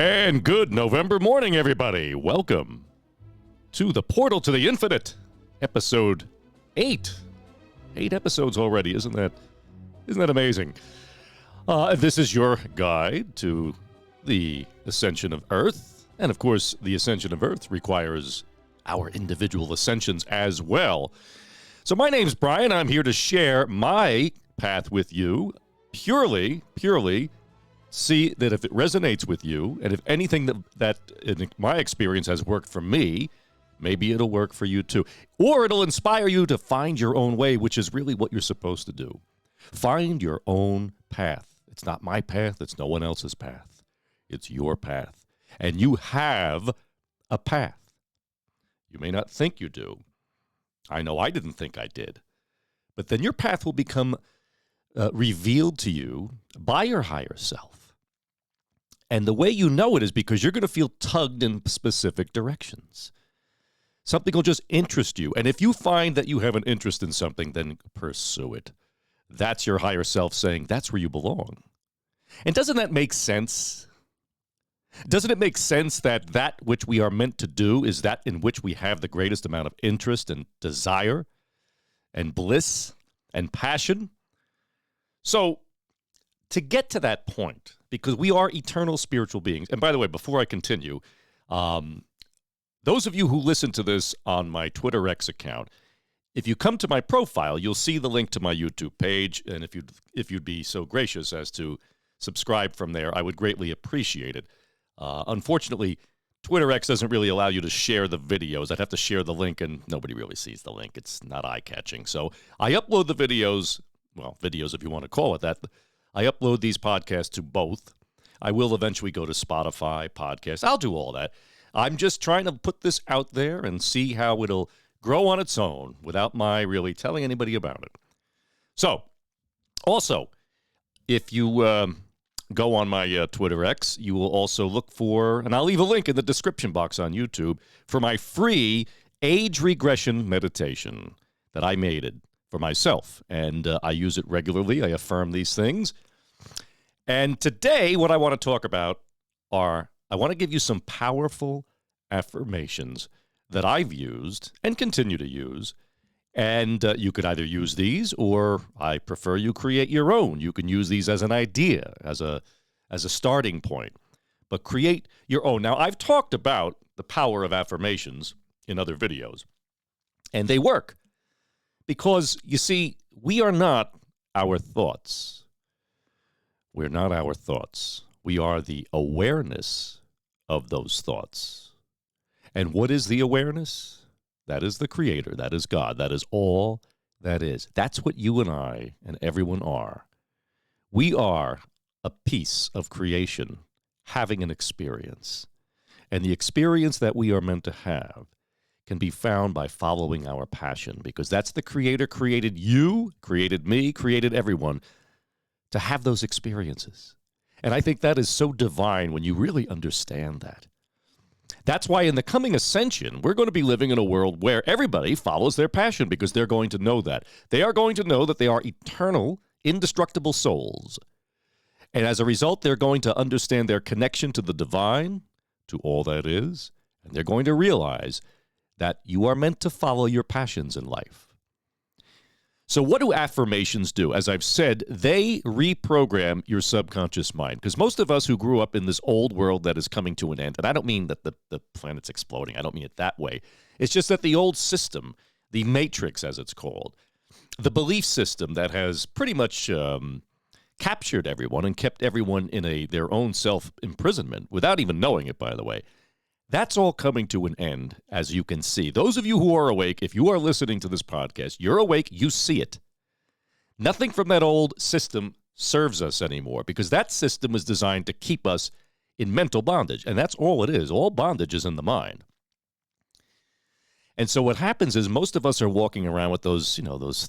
And good November morning, everybody. Welcome to the Portal to the Infinite, episode 8. 8 episodes already. Isn't that amazing? This is your guide to the ascension of Earth. And of course, the ascension of Earth requires our individual ascensions as well. So my name's Brian. I'm here to share my path with you. Purely see that if it resonates with you, and if anything that in my experience has worked for me, maybe it'll work for you too. Or it'll inspire you to find your own way, which is really what you're supposed to do. Find your own path. It's not my path. It's no one else's path. It's your path. And you have a path. You may not think you do. I know I didn't think I did. But then your path will become revealed to you by your higher self. And the way you know it is because you're going to feel tugged in specific directions. Something will just interest you. And if you find that you have an interest in something, then pursue it. That's your higher self saying, that's where you belong. And doesn't that make sense? Doesn't it make sense that which we are meant to do is that in which we have the greatest amount of interest and desire and bliss and passion? So, to get to that point, because we are eternal spiritual beings, and by the way, before I continue, those of you who listen to this on my Twitter X account, if you come to my profile, you'll see the link to my YouTube page, and if you'd be so gracious as to subscribe from there, I would greatly appreciate it. Unfortunately, Twitter X doesn't really allow you to share the videos. I'd have to share the link, and nobody really sees the link. It's not eye-catching. So I upload the videos, well, videos if you want to call it that. I upload these podcasts to both. I will eventually go to Spotify, podcasts. I'll do all that. I'm just trying to put this out there and see how it'll grow on its own without my really telling anybody about it. So, also, if you go on my Twitter X, you will also look for, and I'll leave a link in the description box on YouTube, for my free age regression meditation that I made for myself. And I use it regularly. I affirm these things. And today, what I want to talk about I want to give you some powerful affirmations that I've used and continue to use. And you could either use these, or I prefer you create your own. You can use these as an idea, as a starting point, but create your own. Now, I've talked about the power of affirmations in other videos, and they work because, you see, we are not our thoughts. We're not our thoughts. We are the awareness of those thoughts. And what is the awareness? That is the Creator. That is God. That is all that is. That's what you and I and everyone are. We are a piece of creation having an experience. And the experience that we are meant to have can be found by following our passion, because that's the Creator created you, created me, created everyone to have those experiences. And I think that is so divine when you really understand that. That's why in the coming ascension, we're going to be living in a world where everybody follows their passion, because they're going to know that. They are going to know that they are eternal, indestructible souls. And as a result, they're going to understand their connection to the divine, to all that is, and they're going to realize that you are meant to follow your passions in life. So what do affirmations do? As I've said, they reprogram your subconscious mind. Because most of us who grew up in this old world that is coming to an end, and I don't mean that the planet's exploding. I don't mean it that way. It's just that the old system, the matrix as it's called, the belief system that has pretty much captured everyone and kept everyone in their own self-imprisonment, without even knowing it, by the way, that's all coming to an end, as you can see. Those of you who are awake, if you are listening to this podcast, you're awake, you see it. Nothing from that old system serves us anymore, because that system was designed to keep us in mental bondage, and that's all it is. All bondage is in the mind. And so what happens is most of us are walking around with those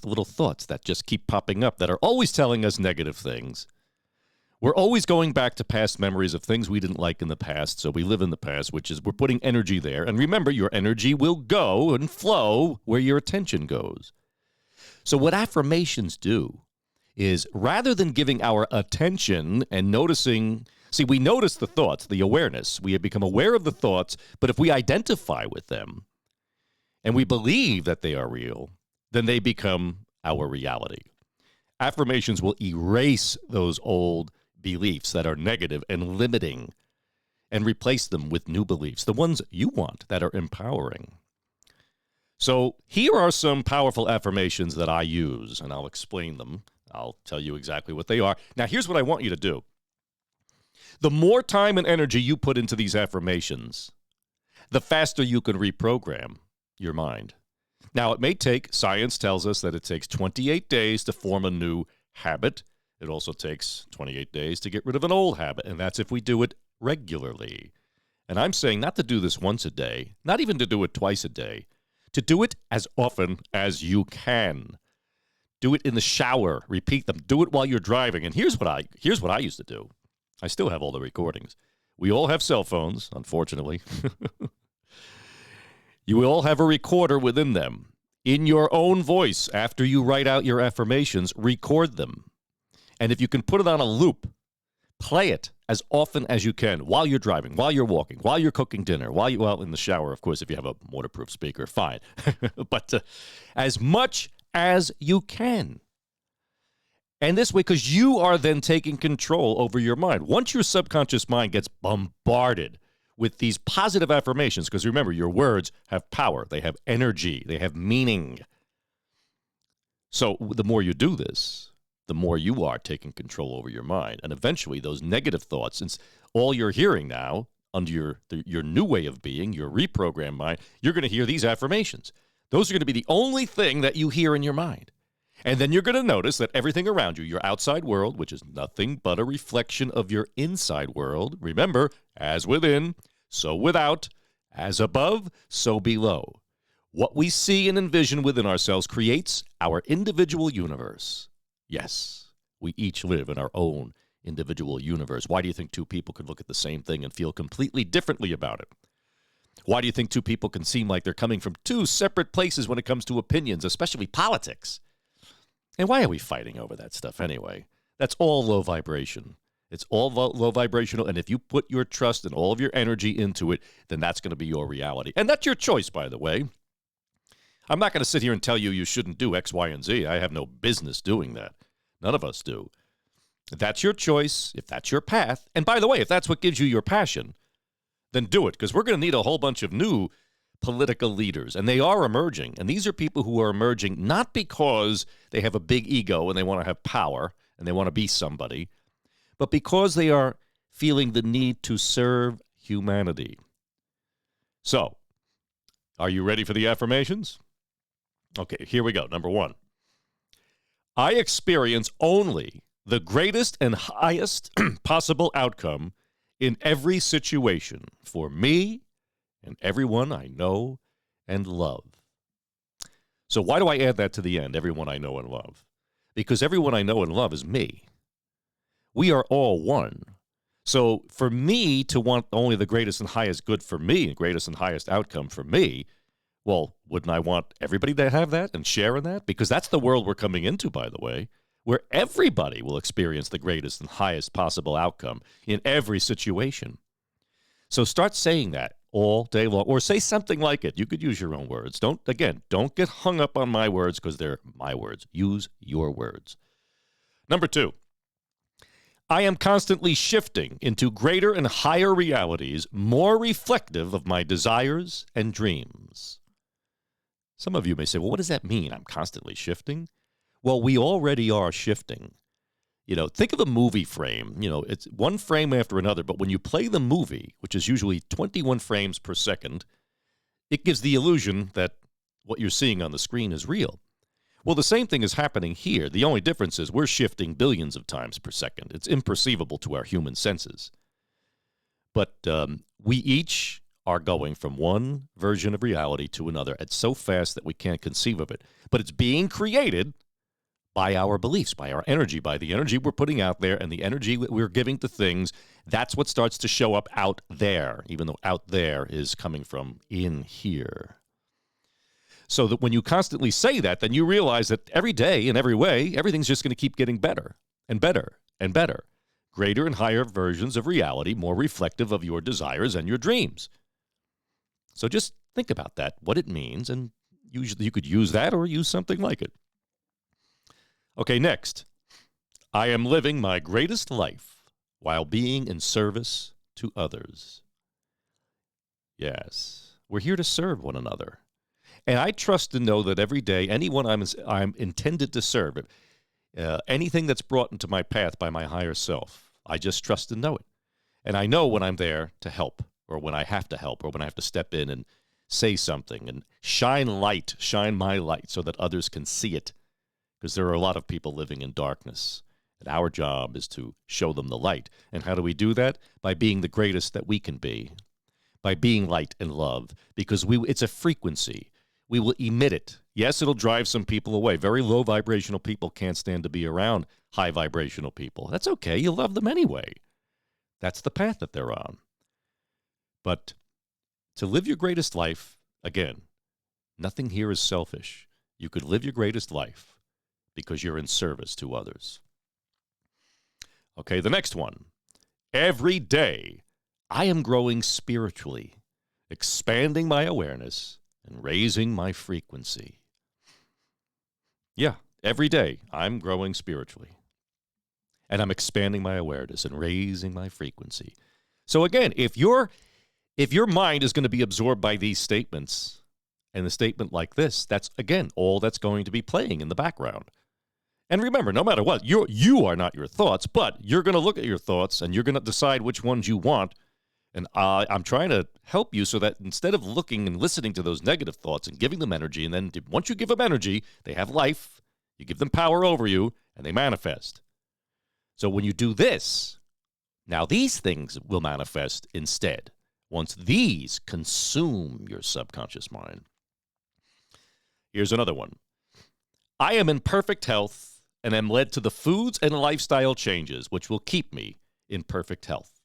little thoughts that just keep popping up, that are always telling us negative things. We're always going back to past memories of things we didn't like in the past, so we live in the past, which is we're putting energy there. And remember, your energy will go and flow where your attention goes. So what affirmations do is, rather than giving our attention and noticing See, we notice the thoughts, the awareness. We have become aware of the thoughts, but if we identify with them and we believe that they are real, then they become our reality. Affirmations will erase those old beliefs that are negative and limiting and replace them with new beliefs, the ones you want that are empowering. So here are some powerful affirmations that I use, and I'll explain them. I'll tell you exactly what they are. Now, here's what I want you to do. The more time and energy you put into these affirmations, the faster you can reprogram your mind. Now, it may take, science tells us that it takes 28 days to form a new habit. It also takes 28 days to get rid of an old habit, and that's if we do it regularly. And I'm saying not to do this once a day, not even to do it twice a day, to do it as often as you can. Do it in the shower, repeat them, do it while you're driving. And here's what I used to do. I still have all the recordings. We all have cell phones, unfortunately. You all have a recorder within them. In your own voice, after you write out your affirmations, record them. And if you can put it on a loop, play it as often as you can while you're driving, while you're walking, while you're cooking dinner, well, in the shower, of course, if you have a waterproof speaker, fine. But as much as you can. And this way, because you are then taking control over your mind. Once your subconscious mind gets bombarded with these positive affirmations, because remember, your words have power, they have energy, they have meaning. So the more you do this, the more you are taking control over your mind. And eventually, those negative thoughts, since all you're hearing now, under your new way of being, your reprogrammed mind, you're going to hear these affirmations. Those are going to be the only thing that you hear in your mind. And then you're going to notice that everything around you, your outside world, which is nothing but a reflection of your inside world, remember, as within, so without, as above, so below. What we see and envision within ourselves creates our individual universe. Yes, we each live in our own individual universe. Why do you think two people could look at the same thing and feel completely differently about it? Why do you think two people can seem like they're coming from two separate places when it comes to opinions, especially politics? And why are we fighting over that stuff anyway? That's all low vibration. It's all low vibrational, and if you put your trust and all of your energy into it, then that's going to be your reality. And that's your choice, by the way. I'm not going to sit here and tell you you shouldn't do X, Y, and Z. I have no business doing that. None of us do. If that's your choice, if that's your path, and by the way, if that's what gives you your passion, then do it, because we're going to need a whole bunch of new political leaders, and they are emerging. And these are people who are emerging not because they have a big ego and they want to have power and they want to be somebody, but because they are feeling the need to serve humanity. So, are you ready for the affirmations? Okay, here we go. Number 1. I experience only the greatest and highest possible outcome in every situation for me and everyone I know and love. So why do I add that to the end, everyone I know and love? Because everyone I know and love is me. We are all one. So for me to want only the greatest and highest good for me and greatest and highest outcome for me, well, wouldn't I want everybody to have that and share in that? Because that's the world we're coming into, by the way, where everybody will experience the greatest and highest possible outcome in every situation. So start saying that all day long, or say something like it. You could use your own words. Don't get hung up on my words because they're my words. Use your words. Number 2, I am constantly shifting into greater and higher realities, more reflective of my desires and dreams. Some of you may say, well, what does that mean? I'm constantly shifting? Well, we already are shifting. Think of a movie frame. It's one frame after another, but when you play the movie, which is usually 21 frames per second, it gives the illusion that what you're seeing on the screen is real. Well, the same thing is happening here. The only difference is we're shifting billions of times per second. It's imperceivable to our human senses. But we each are going from one version of reality to another. It's so fast that we can't conceive of it. But it's being created by our beliefs, by our energy, by the energy we're putting out there and the energy that we're giving to things. That's what starts to show up out there, even though out there is coming from in here. So that when you constantly say that, then you realize that every day, in every way, everything's just going to keep getting better and better and better greater and higher versions of reality, more reflective of your desires and your dreams. So just think about that, what it means, and usually you could use that or use something like it. Okay, next. I am living my greatest life while being in service to others. Yes, we're here to serve one another. And I trust to know that every day, anyone I'm intended to serve, anything that's brought into my path by my higher self, I just trust and know it. And I know when I'm there to help, or when I have to help, or when I have to step in and say something and shine my light so that others can see it. Because there are a lot of people living in darkness. And our job is to show them the light. And how do we do that? By being the greatest that we can be. By being light and love. Because it's a frequency. We will emit it. Yes, it'll drive some people away. Very low vibrational people can't stand to be around high vibrational people. That's okay. You love them anyway. That's the path that they're on. But to live your greatest life, again, nothing here is selfish. You could live your greatest life because you're in service to others. Okay, the next one. Every day, I am growing spiritually, expanding my awareness, and raising my frequency. Yeah, every day, I'm growing spiritually. And I'm expanding my awareness and raising my frequency. So again, if your mind is going to be absorbed by these statements, and a statement like this, that's, again, all that's going to be playing in the background. And remember, no matter what, you are not your thoughts, but you're going to look at your thoughts, and you're going to decide which ones you want. And I'm trying to help you so that instead of looking and listening to those negative thoughts and giving them energy, and then once you give them energy, they have life, you give them power over you, and they manifest. So when you do this, now these things will manifest instead, once these consume your subconscious mind. Here's another one. I am in perfect health and am led to the foods and lifestyle changes which will keep me in perfect health.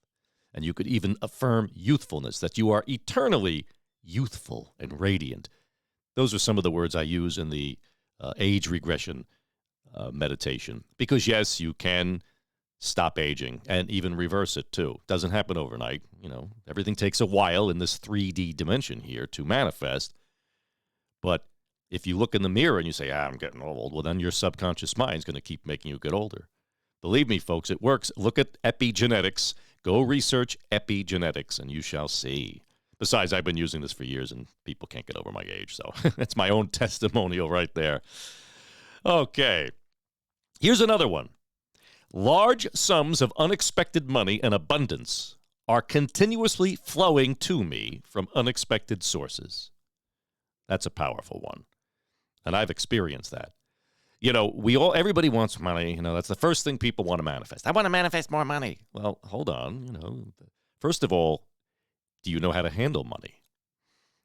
And you could even affirm youthfulness, that you are eternally youthful and radiant. Those are some of the words I use in the age regression meditation. Because, yes, you can stop aging and even reverse it, too. Doesn't happen overnight. You know, everything takes a while in this 3D dimension here to manifest. But if you look in the mirror and you say, I'm getting old, well, then your subconscious mind is going to keep making you get older. Believe me, folks, it works. Look at epigenetics. Go research epigenetics, and you shall see. Besides, I've been using this for years, and people can't get over my age, so that's my own testimonial right there. Okay. Here's another one. Large sums of unexpected money and abundance are continuously flowing to me from unexpected sources. That's a powerful one, and I've experienced that. You know, everybody wants money. You know, that's the first thing people want to manifest. I want to manifest more money. Well, hold on. You know, first of all, do you know how to handle money?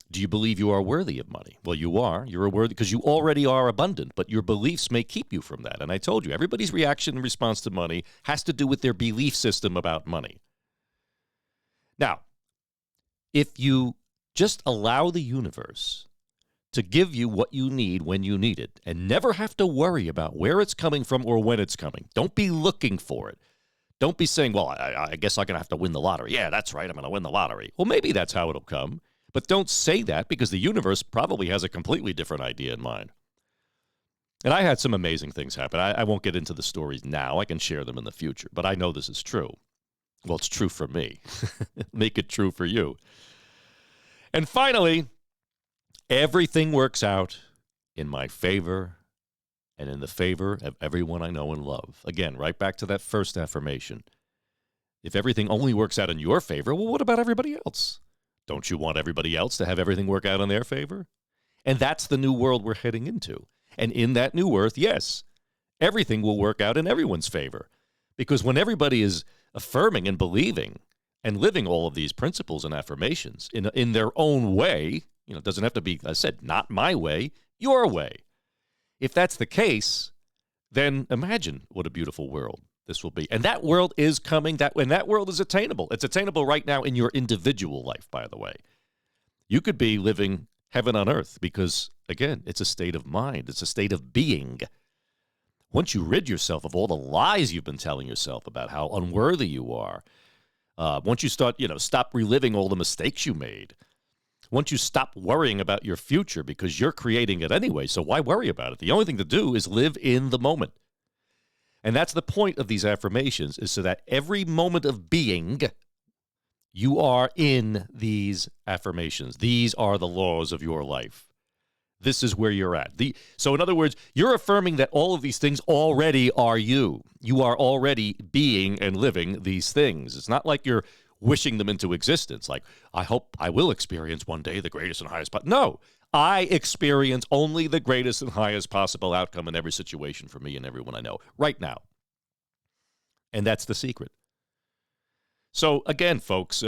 Do you believe you are worthy of money? Well, you are. You're worthy because you already are abundant, but your beliefs may keep you from that. And I told you, everybody's reaction and response to money has to do with their belief system about money. Now, if you just allow the universe to give you what you need when you need it and never have to worry about where it's coming from or when it's coming. Don't be looking for it. Don't be saying, well, I guess I'm going to have to win the lottery. Yeah, that's right. I'm going to win the lottery. Well, maybe that's how it'll come. But don't say that because the universe probably has a completely different idea in mind. And I had some amazing things happen. I won't get into the stories now. I can share them in the future. But I know this is true. Well, it's true for me. Make it true for you. And finally, everything works out in my favor and in the favor of everyone I know and love. Again, right back to that first affirmation. If everything only works out in your favor, well, what about everybody else? Don't you want everybody else to have everything work out in their favor? And that's the new world we're heading into. And in that new earth, yes, everything will work out in everyone's favor. Because when everybody is affirming and believing and living all of these principles and affirmations in their own way, you know, it doesn't have to be, as I said, not my way, your way. If that's the case, then imagine what a beautiful world this will be. And that world is coming, and that world is attainable. It's attainable right now in your individual life, by the way. You could be living heaven on earth because, again, it's a state of mind. It's a state of being. once you rid yourself of all the lies you've been telling yourself about how unworthy you are, once you start, stop reliving all the mistakes you made, once you stop worrying about your future because you're creating it anyway, so why worry about it? The only thing to do is live in the moment. And that's the point of these affirmations, is so that every moment of being, you are in these affirmations. These are the laws of your life. This is where you're at. So in other words, you're affirming that all of these things already are you. You are already being and living these things. It's not like you're wishing them into existence. Like, I hope I will experience one day the greatest and highest. No, I experience only the greatest and highest possible outcome in every situation for me and everyone I know right now. And that's the secret. So again, folks,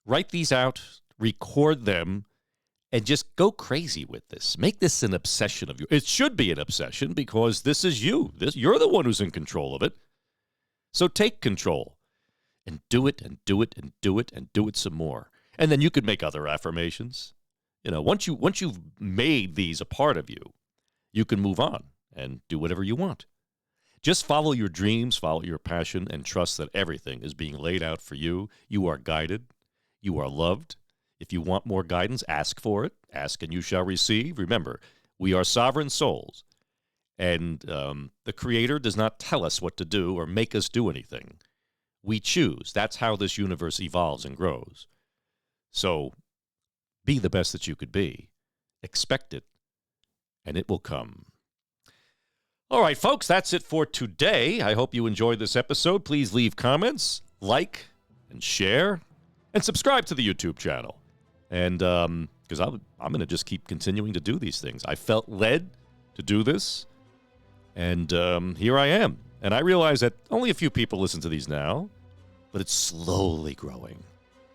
write these out, record them, and just go crazy with this. Make this an obsession of yours. It should be an obsession because this is you. You're the one who's in control of it. So take control and do it and do it and do it and do it some more. And then you could make other affirmations. Once you've made these a part of you, you can move on and do whatever you want. Just follow your dreams, follow your passion, and trust that everything is being laid out for you. You are guided. You are loved. If you want more guidance, ask for it. Ask and you shall receive. Remember, we are sovereign souls, and the Creator does not tell us what to do or make us do anything. We choose. That's how this universe evolves and grows. So be the best that you could be. Expect it, and it will come. All right, folks, that's it for today. I hope you enjoyed this episode. Please leave comments, like, and share, and subscribe to the YouTube channel. And because I'm going to just keep continuing to do these things. I felt led to do this, and here I am. And I realize that only a few people listen to these now, but it's slowly growing.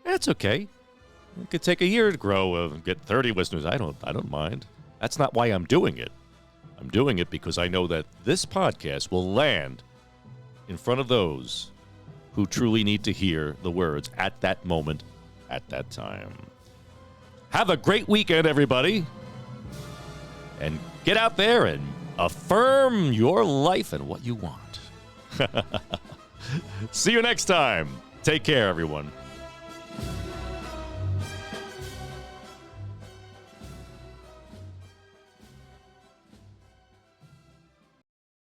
That's okay. It could take a year to grow, get 30 listeners. I don't mind. That's not why I'm doing it. I'm doing it because I know that this podcast will land in front of those who truly need to hear the words at that moment, at that time. Have a great weekend, everybody. And get out there and affirm your life and what you want. See you next time. Take care, everyone.